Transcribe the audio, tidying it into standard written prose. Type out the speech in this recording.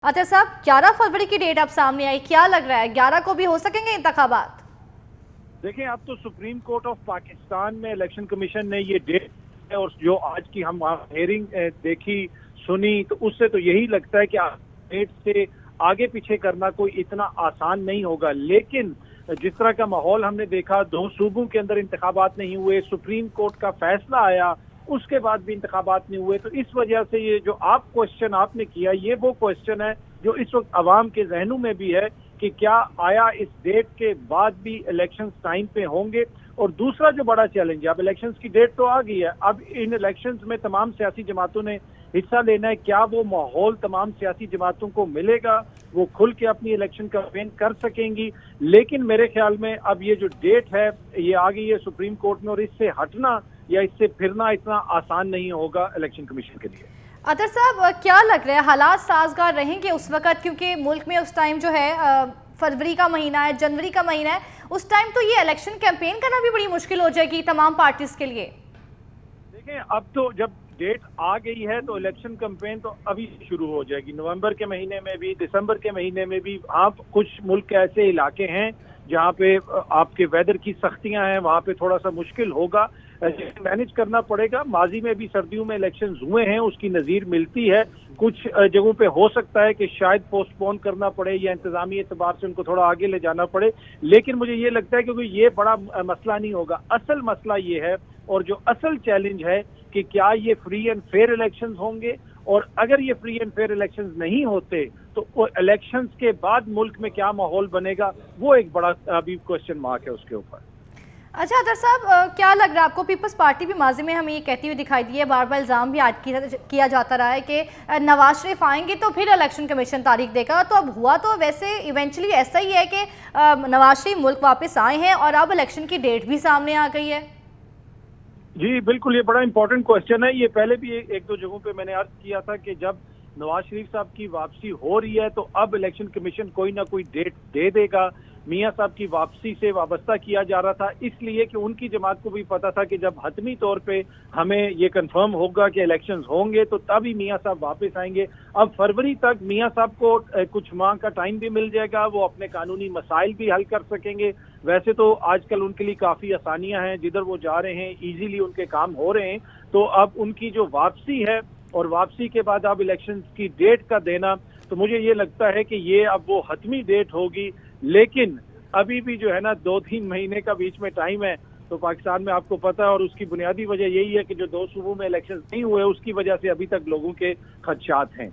अच्छा साहब, 11 फरवरी की डेट अब सामने आई, क्या लग रहा है 11 को भी हो सकेंगे इंतखाबात? देखें, अब तो सुप्रीम कोर्ट ऑफ पाकिस्तान में इलेक्शन कमीशन ने ये डेट है और जो आज की हम हेयरिंग देखी सुनी तो उससे तो यही लगता है कि डेट से आगे पीछे करना कोई इतना आसान नहीं होगा। लेकिन जिस तरह का माहौल हमने देखा, दो सूबों के अंदर इंतखाबात नहीं हुए, सुप्रीम कोर्ट का फैसला आया, उसके बाद भी इंतखाबात नहीं हुए, तो इस वजह से ये जो आप क्वेश्चन आपने किया, ये वो क्वेश्चन है जो इस वक्त अवाम के जहनों में भी है कि क्या आया इस डेट के बाद भी इलेक्शंस टाइम पे होंगे। और दूसरा जो बड़ा चैलेंज है, अब इलेक्शंस की डेट तो आ गई है, अब इन इलेक्शंस में तमाम सियासी जमातों ने हिस्सा लेना है। क्या वो माहौल तमाम सियासी जमातों को मिलेगा, वो खुल के अपनी इलेक्शन कैंपेन कर सकेंगी? लेकिन मेरे ख्याल में अब ये जो डेट है ये आ गई है सुप्रीम कोर्ट में, और इससे हटना या इससे फिरना इतना आसान नहीं होगा इलेक्शन कमीशन के लिए। अतर साहब, क्या लग रहा है हालात साजगार रहेंगे उस वक्त, क्योंकि मुल्क में उस टाइम जो है फरवरी का महीना है, जनवरी का महीना है, उस टाइम तो ये इलेक्शन कैंपेन करना भी बड़ी मुश्किल हो जाएगी तमाम पार्टीज के लिए। देखें, अब तो जब डेट आ गई है तो इलेक्शन कैंपेन तो अभी शुरू हो जाएगी, नवंबर के महीने में भी, दिसंबर के महीने में भी। आप कुछ मुल्क ऐसे इलाके हैं जहाँ पे आपके वेदर की सख्तियां हैं, वहाँ पे थोड़ा सा मुश्किल होगा, मैनेज करना पड़ेगा। माजी में भी सर्दियों में इलेक्शन हुए हैं, उसकी नज़ीर मिलती है। कुछ जगहों पे हो सकता है कि शायद पोस्टपोन करना पड़े या इंतजामी एतबार से उनको थोड़ा आगे ले जाना पड़े, लेकिन मुझे ये लगता है क्योंकि ये बड़ा मसला नहीं होगा। असल मसला ये है, और जो असल चैलेंज है, कि क्या ये फ्री एंड फेयर इलेक्शंस होंगे, और अगर ये फ्री एंड फेयर इलेक्शंस नहीं होते तो इलेक्शंस के बाद मुल्क में क्या माहौल बनेगा, वो एक बड़ा अभी क्वेश्चन मार्क है उसके ऊपर। अच्छा अतर साहब, क्या लग रहा है आपको, पीपल्स पार्टी भी माजी में हमें ये कहती हुई दिखाई दी है, बार बार इल्ज़ाम भी आज किया जाता रहा है कि नवाज शरीफ आएंगे तो फिर इलेक्शन कमीशन तारीख देगा, तो अब हुआ तो वैसे इवेंचुअली ऐसा ही है कि नवाज शरीफ मुल्क वापस आए हैं और अब इलेक्शन की डेट भी सामने आ गई है। जी बिल्कुल, ये बड़ा इंपॉर्टेंट क्वेश्चन है। ये पहले भी एक दो जगहों पे मैंने अर्ज किया था कि जब नवाज शरीफ साहब की वापसी हो रही है तो अब इलेक्शन कमीशन कोई ना कोई डेट दे देगा। मियां साहब की वापसी से वाबस्ता किया जा रहा था, इसलिए कि उनकी जमात को भी पता था कि जब हतमी तौर पे हमें ये कंफर्म होगा कि इलेक्शंस होंगे तो तभी मियां साहब वापस आएंगे। अब फरवरी तक मियां साहब को कुछ माह का टाइम भी मिल जाएगा, वो अपने कानूनी मसाइल भी हल कर सकेंगे। वैसे तो आजकल उनके लिए काफी आसानियां हैं, जिधर वो जा रहे हैं इजीली उनके काम हो रहे हैं। तो अब उनकी जो वापसी है और वापसी के बाद अब इलेक्शन की डेट का देना, तो मुझे ये लगता है कि ये अब वो हतमी डेट होगी। लेकिन अभी भी जो है ना, 2-3 महीने का बीच में टाइम है, तो पाकिस्तान में आपको पता है, और उसकी बुनियादी वजह यही है कि जो दो सूबों में इलेक्शन नहीं हुए उसकी वजह से अभी तक लोगों के खदशात हैं।